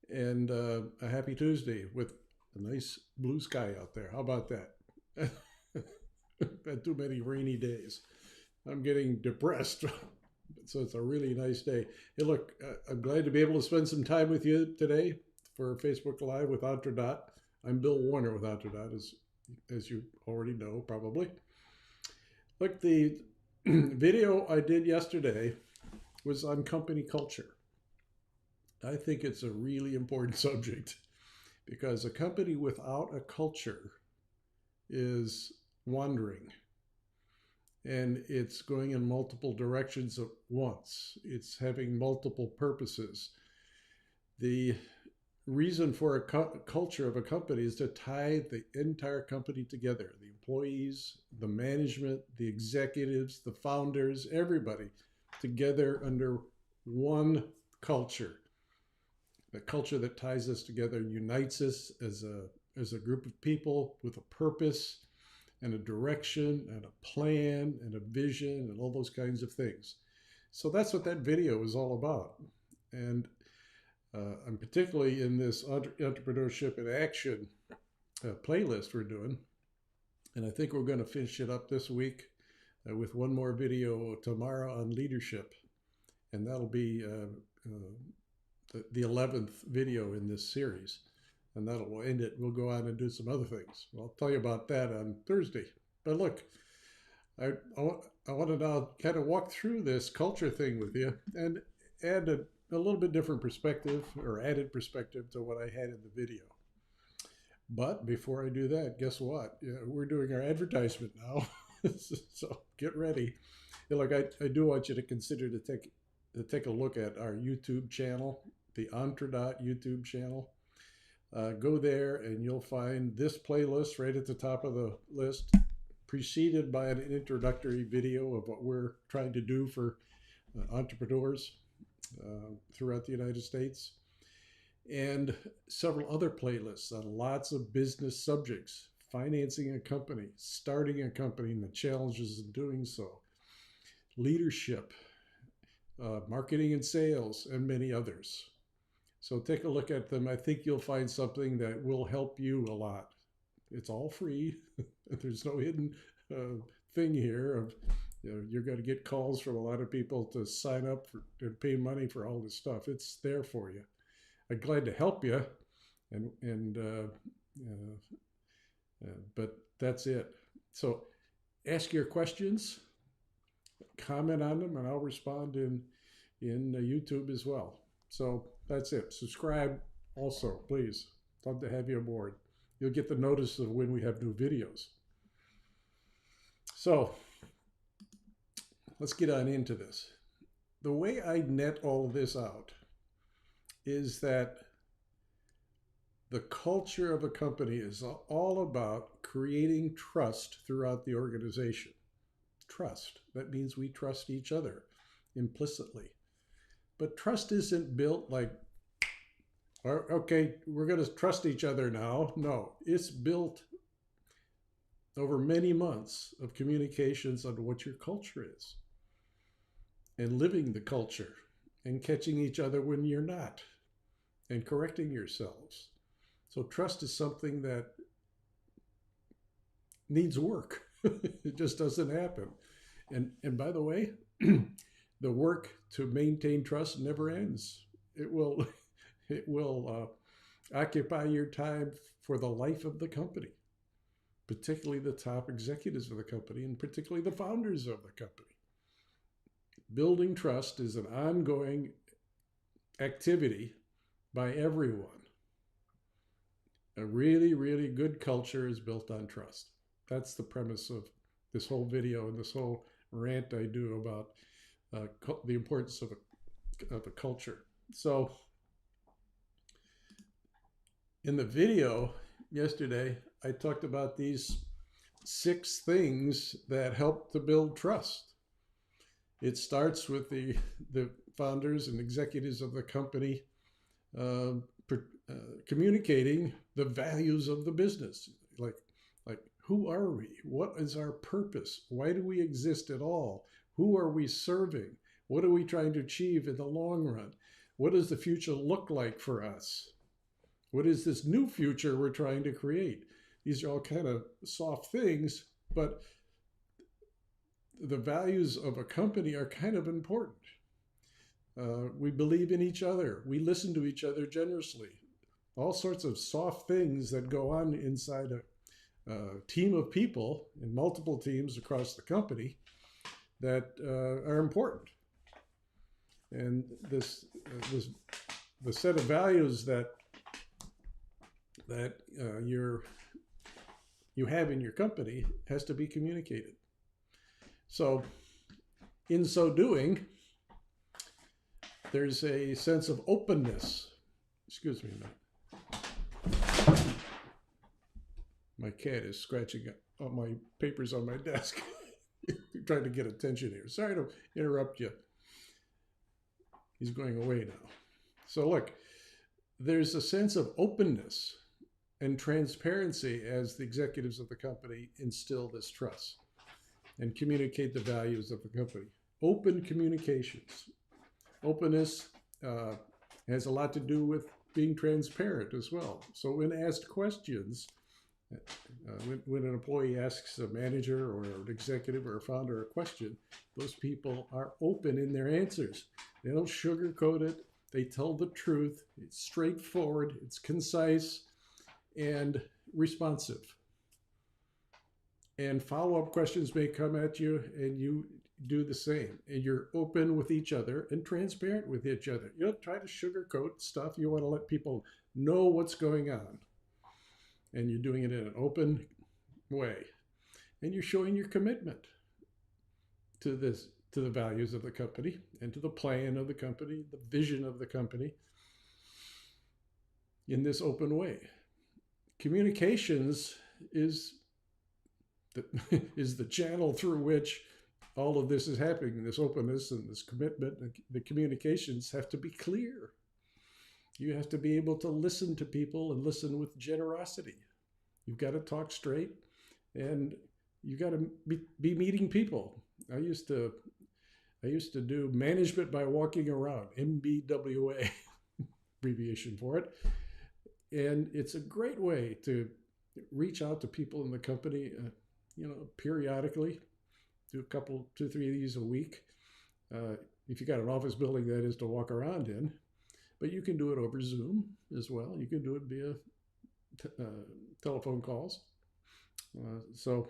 and a happy Tuesday with a nice blue sky out there. How about that? Had too many rainy days. I'm getting depressed. So it's a really nice day. Hey, look, I'm glad to be able to spend some time with you today for Facebook Live with Entredot. I'm Bill Warner with Entredot, as you already know, probably. Look, the video I did yesterday was on company culture. I think it's a really important subject because a company without a culture is wandering and it's going in multiple directions at once. It's having multiple purposes. The reason for a culture of a company is to tie the entire company together, the employees, the management, the executives, the founders, everybody together under one culture. A culture that ties us together and unites us as a group of people with a purpose and a direction and a plan and a vision and all those kinds of things. So that's what that video is all about. And I'm particularly in this entrepreneurship in action playlist we're doing. And I think we're going to finish it up this week with one more video tomorrow on leadership. And that'll be the 11th video in this series. And that'll end it. We'll go on and do some other things. I'll tell you about that on Thursday. But look, I want to now kind of walk through this culture thing with you and add a little bit different perspective or added perspective to what I had in the video. But before I do that, guess what? We're doing our advertisement now. So get ready. Look, I do want you to consider to take a look at our YouTube channel, the Entredot YouTube channel. Go there and you'll find this playlist right at the top of the list, preceded by an introductory video of what we're trying to do for entrepreneurs throughout the United States, and several other playlists on lots of business subjects, financing a company, starting a company and the challenges in doing so, leadership, marketing and sales, and many others. So take a look at them. I think you'll find something that will help you a lot. It's all free. There's no hidden thing here of you're going to get calls from a lot of people to sign up for and pay money for all this stuff. It's there for you. I'm glad to help you, but that's it. So ask your questions, comment on them, and I'll respond in YouTube as well. So that's it. Subscribe also, please. Love to have you aboard. You'll get the notice of when we have new videos. So let's get on into this. The way I net all of this out is that the culture of a company is all about creating trust throughout the organization. Trust. That means we trust each other implicitly. But trust isn't built like, okay, we're going to trust each other now. No, it's built over many months of communications on what your culture is and living the culture and catching each other when you're not and correcting yourselves. So trust is something that needs work. It just doesn't happen. And by the way, the work to maintain trust never ends. It will occupy your time for the life of the company, particularly the top executives of the company and particularly the founders of the company. Building trust is an ongoing activity by everyone. A really, really good culture is built on trust. That's the premise of this whole video and this whole rant I do about the importance of a culture. So in the video yesterday, I talked about these 6 things that help to build trust. It starts with the founders and executives of the company communicating the values of the business. Like who are we? What is our purpose? Why do we exist at all? Who are we serving? What are we trying to achieve in the long run? What does the future look like for us? What is this new future we're trying to create? These are all kind of soft things, but the values of a company are kind of important. We believe in each other. We listen to each other generously. All sorts of soft things that go on inside a team of people in multiple teams across the company that are important. And the set of values that you have in your company has to be communicated. So, in so doing, there's a sense of openness. Excuse me, my cat is scratching on my papers on my desk, trying to get attention here. Sorry to interrupt you. He's going away now. So look, there's a sense of openness and transparency as the executives of the company instill this trust and communicate the values of the company. Open communications. Openness has a lot to do with being transparent as well. So when asked questions, when an employee asks a manager or an executive or a founder a question, those people are open in their answers. They don't sugarcoat it. They tell the truth. It's straightforward. It's concise and responsive. And follow-up questions may come at you, and you do the same. And you're open with each other and transparent with each other. You don't try to sugarcoat stuff. You want to let people know what's going on. And you're doing it in an open way. And you're showing your commitment to the values of the company and to the plan of the company, the vision of the company in this open way. Communications is the channel through which all of this is happening. This openness and this commitment, the communications have to be clear. You have to be able to listen to people and listen with generosity. You've got to talk straight, and you've got to be meeting people. I used to do management by walking around, MBWA, abbreviation for it. And it's a great way to reach out to people in the company, periodically, do 2-3 of these a week. If you got an office building, that is, to walk around in. But you can do it over Zoom as well. You can do it via telephone calls. So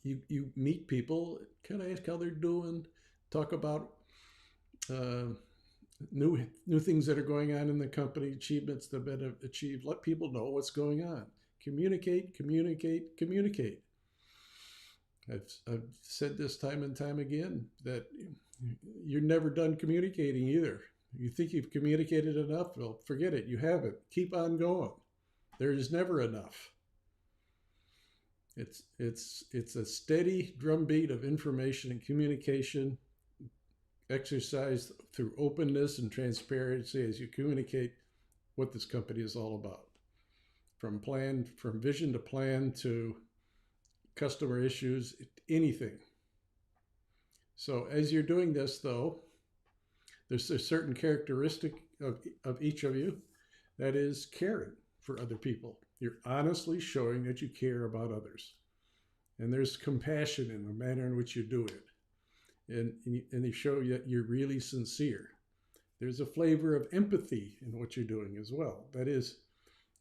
you meet people, kind of ask how they're doing, talk about new things that are going on in the company, achievements that have been achieved. Let people know what's going on. Communicate, communicate, communicate. I've said this time and time again that you're never done communicating either. You think you've communicated enough? Well, forget it. You haven't. Keep on going. There is never enough. It's a steady drumbeat of information and communication exercised through openness and transparency as you communicate what this company is all about. From vision to plan to customer issues, anything. So as you're doing this, though, there's a certain characteristic of each of you that is caring for other people. You're honestly showing that you care about others. And there's compassion in the manner in which you do it. And you show that you're really sincere. There's a flavor of empathy in what you're doing as well. That is,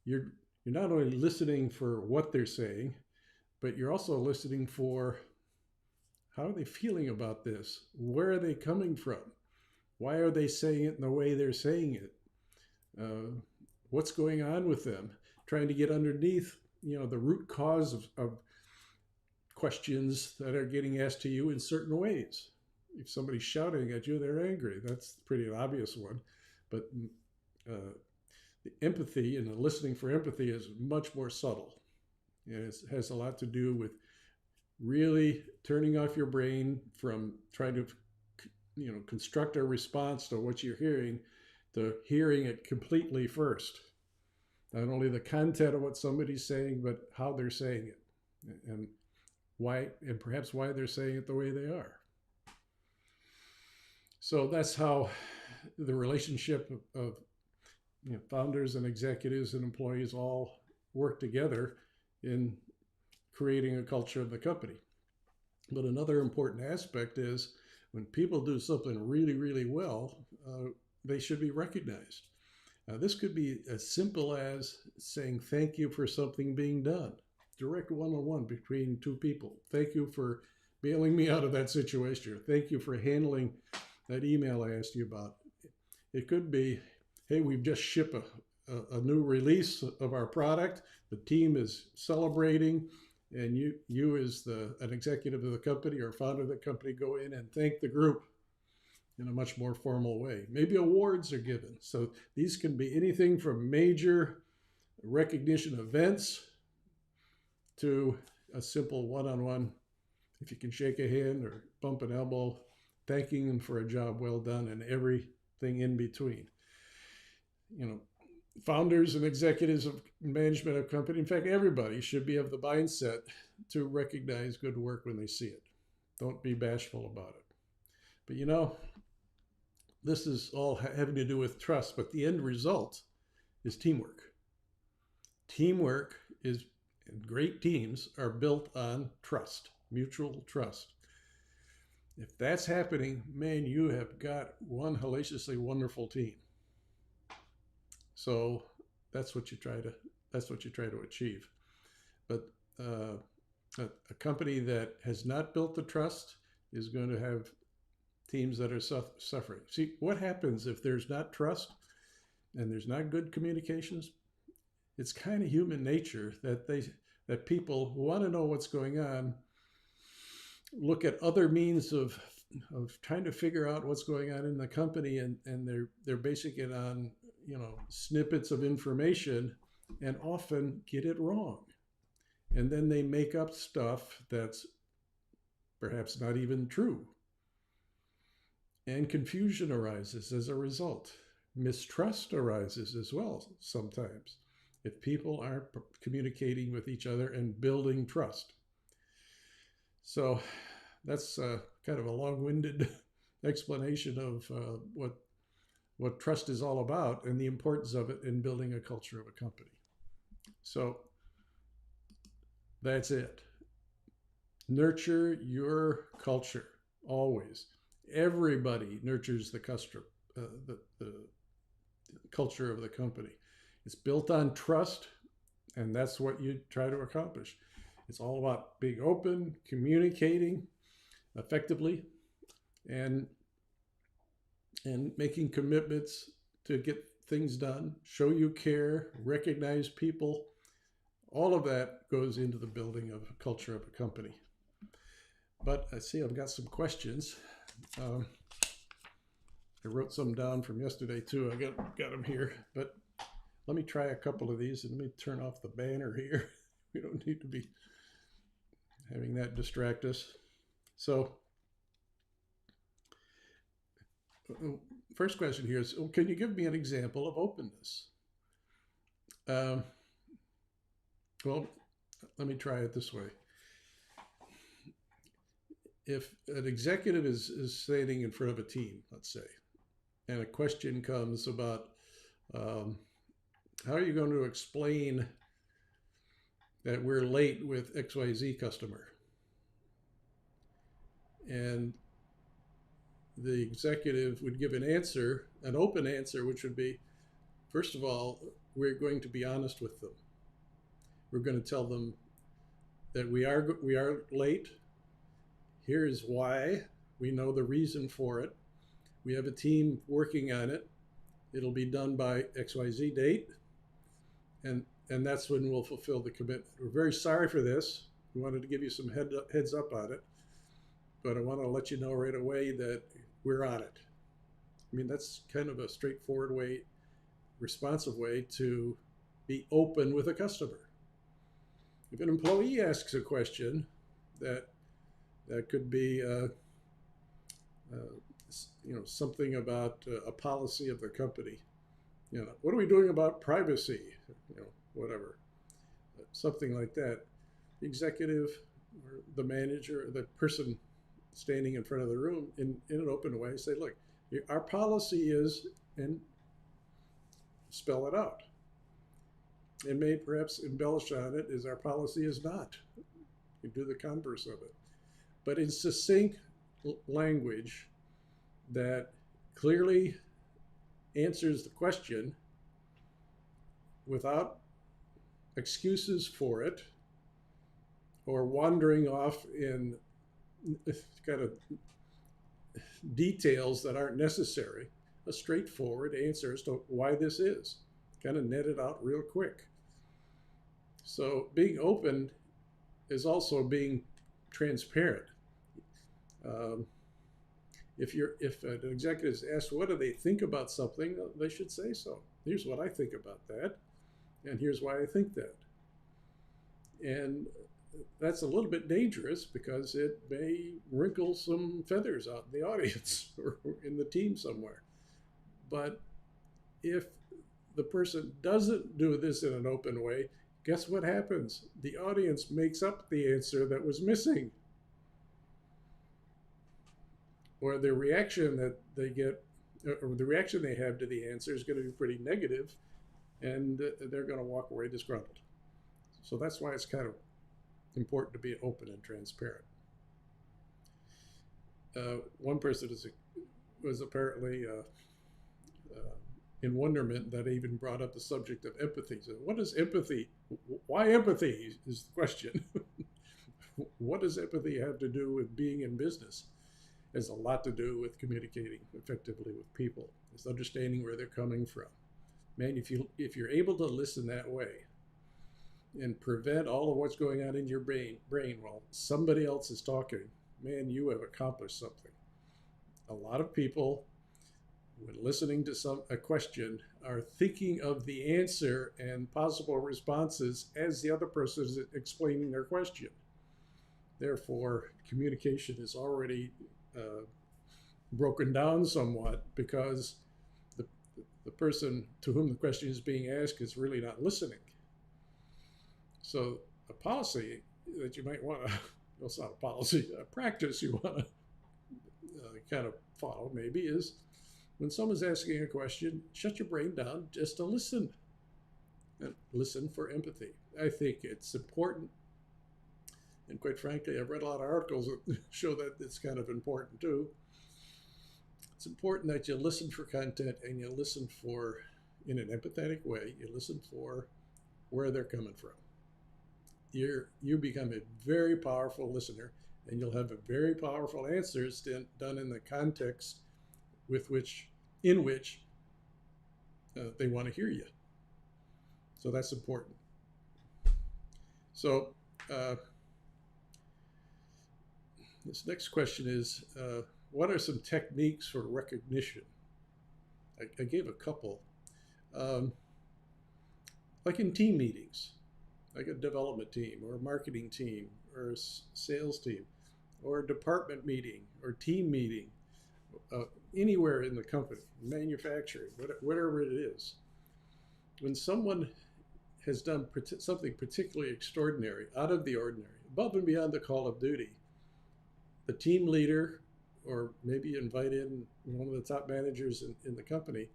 you're not only listening for what they're saying, but you're also listening for how are they feeling about this? Where are they coming from? Why are they saying it in the way they're saying it? What's going on with them? Trying to get underneath, the root cause of questions that are getting asked to you in certain ways. If somebody's shouting at you, they're angry. That's a pretty obvious one. But the empathy and the listening for empathy is much more subtle. And it has a lot to do with really turning off your brain from trying to construct a response to what you're hearing, to hearing it completely first. Not only the content of what somebody's saying, but how they're saying it, and why, and perhaps why they're saying it the way they are. So that's how the relationship of founders and executives and employees all work together in creating a culture of the company. But another important aspect is when people do something really, really well, they should be recognized. This could be as simple as saying thank you for something being done. Direct one-on-one between two people. Thank you for bailing me out of that situation. Or thank you for handling that email I asked you about. It could be, hey, we've just shipped a new release of our product. The team is celebrating, and you as an executive of the company or founder of the company go in and thank the group in a much more formal way. Maybe awards are given. So these can be anything from major recognition events to a simple one-on-one. If you can shake a hand or bump an elbow, thanking them for a job well done and everything in between. Founders and executives of management of company, in fact, everybody should be of the mindset to recognize good work when they see it. Don't be bashful about it. But this is all having to do with trust, but the end result is teamwork. Teamwork is, and great teams are built on trust, mutual trust. If that's happening, man, you have got one hellaciously wonderful team. So that's what you try to achieve. But a company that has not built the trust is going to have teams that are suffering. See, what happens if there's not trust and there's not good communications? It's kind of human nature that people who want to know what's going on look at other means of trying to figure out what's going on in the company, and they're basing it on snippets of information and often get it wrong. And then they make up stuff that's perhaps not even true. And confusion arises as a result. Mistrust arises as well sometimes if people aren't communicating with each other and building trust. So that's kind of a long-winded explanation of what trust is all about and the importance of it in building a culture of a company. So that's it. Nurture your culture always. Everybody nurtures the culture of the company. It's built on trust, and that's what you try to accomplish. It's all about being open, communicating effectively, and making commitments to get things done, show you care, recognize people. All of that goes into the building of a culture of a company. But I see I've got some questions. I wrote some down from yesterday too. I got them here, but let me try a couple of these, and let me turn off the banner here. We don't need to be having that distract us. So first question here is, can you give me an example of openness? Well, let me try it this way. If an executive is standing in front of a team, let's say, and a question comes about how are you going to explain that we're late with XYZ customer? And the executive would give an answer, an open answer, which would be, first of all, we're going to be honest with them. We're going to tell them that we are late. Here's why. We know the reason for it. We have a team working on it. It'll be done by XYZ date. And that's when we'll fulfill the commitment. We're very sorry for this. We wanted to give you some heads up on it. But I want to let you know right away that we're on it. I mean, that's kind of a straightforward way, responsive way to be open with a customer. If an employee asks a question, that could be something about a policy of the company. What are we doing about privacy? Whatever, something like that. The executive or the manager, or the person standing in front of the room in an open way say, look, our policy is, and spell it out. And may perhaps embellish on it as our policy is not. You do the converse of it. But in succinct language that clearly answers the question without excuses for it or wandering off in kind of details that aren't necessary, a straightforward answer as to why this is. Kind of net it out real quick. So being open is also being transparent. If an executive is asked what do they think about something, they should say so. Here's what I think about that, and here's why I think that. And that's a little bit dangerous because it may wrinkle some feathers out in the audience or in the team somewhere. But if the person doesn't do this in an open way, guess what happens? The audience makes up the answer that was missing. Or the reaction that they get, or the reaction they have to the answer is going to be pretty negative, and they're going to walk away disgruntled. So that's why it's kind of important to be open and transparent. One person was apparently in wonderment that I even brought up the subject of empathy. So what is empathy? Why empathy is the question. What does empathy have to do with being in business? It has a lot to do with communicating effectively with people. It's understanding where they're coming from. Man, if you're able to listen that way and prevent all of what's going on in your brain while somebody else is talking, man, you have accomplished something. A lot of people, when listening to a question, are thinking of the answer and possible responses as the other person is explaining their question. Therefore, communication is already broken down somewhat because the person to whom the question is being asked is really not listening. So a policy that you might want to, well, it's not a policy, a practice you want to kind of follow maybe is when someone's asking a question, shut your brain down just to listen and listen for empathy. I think it's important. And quite frankly, I've read a lot of articles that show that it's kind of important too. It's important that you listen for content and you listen for, in an empathetic way, you listen for where they're coming from. You become a very powerful listener, and you'll have a very powerful answers done in the context in which they want to hear you. So that's important. So this next question is, what are some techniques for recognition? I gave a couple. Like in team meetings, like a development team or a marketing team or a sales team or a department meeting or team meeting, anywhere in the company, manufacturing, whatever it is. When someone has done something particularly extraordinary, out of the ordinary, above and beyond the call of duty, the team leader, or maybe invite in one of the top managers in the company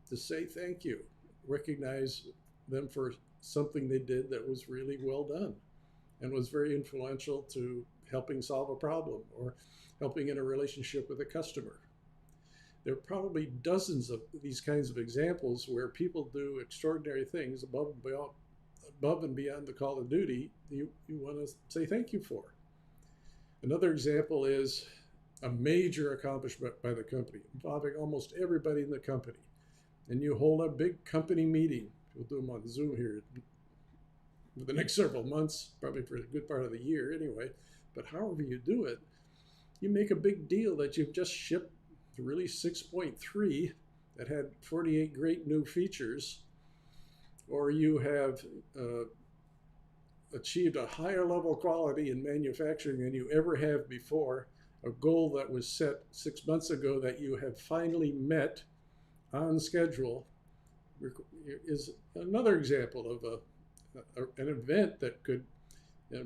to say thank you, recognize them for something they did that was really well done and was very influential to helping solve a problem or helping in a relationship with a customer. There are probably dozens of these kinds of examples where people do extraordinary things above and beyond the call of duty you want to say thank you for. Another example is a major accomplishment by the company involving almost everybody in the company. And you hold a big company meeting. We'll do them on Zoom here for the next several months, probably for a good part of the year anyway. But however you do it, you make a big deal that you've just shipped release 6.3 that had 48 great new features, or you have achieved a higher level quality in manufacturing than you ever have before, a goal that was set 6 months ago that you have finally met on schedule, is another example of an event that could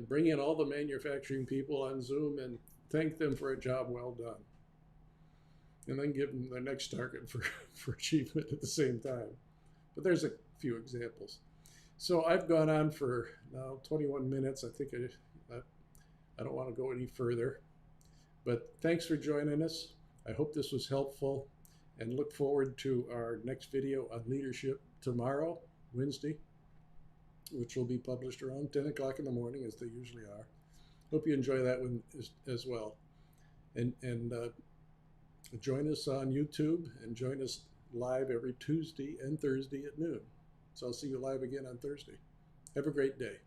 bring in all the manufacturing people on Zoom and thank them for a job well done. And then give them the next target for achievement at the same time. But there's a few examples. So I've gone on for now 21 minutes. I think I don't want to go any further. But thanks for joining us. I hope this was helpful, and look forward to our next video on leadership tomorrow, Wednesday, which will be published around 10 o'clock in the morning, as they usually are. Hope you enjoy that one as well. And join us on YouTube, and join us live every Tuesday and Thursday at noon. So I'll see you live again on Thursday. Have a great day.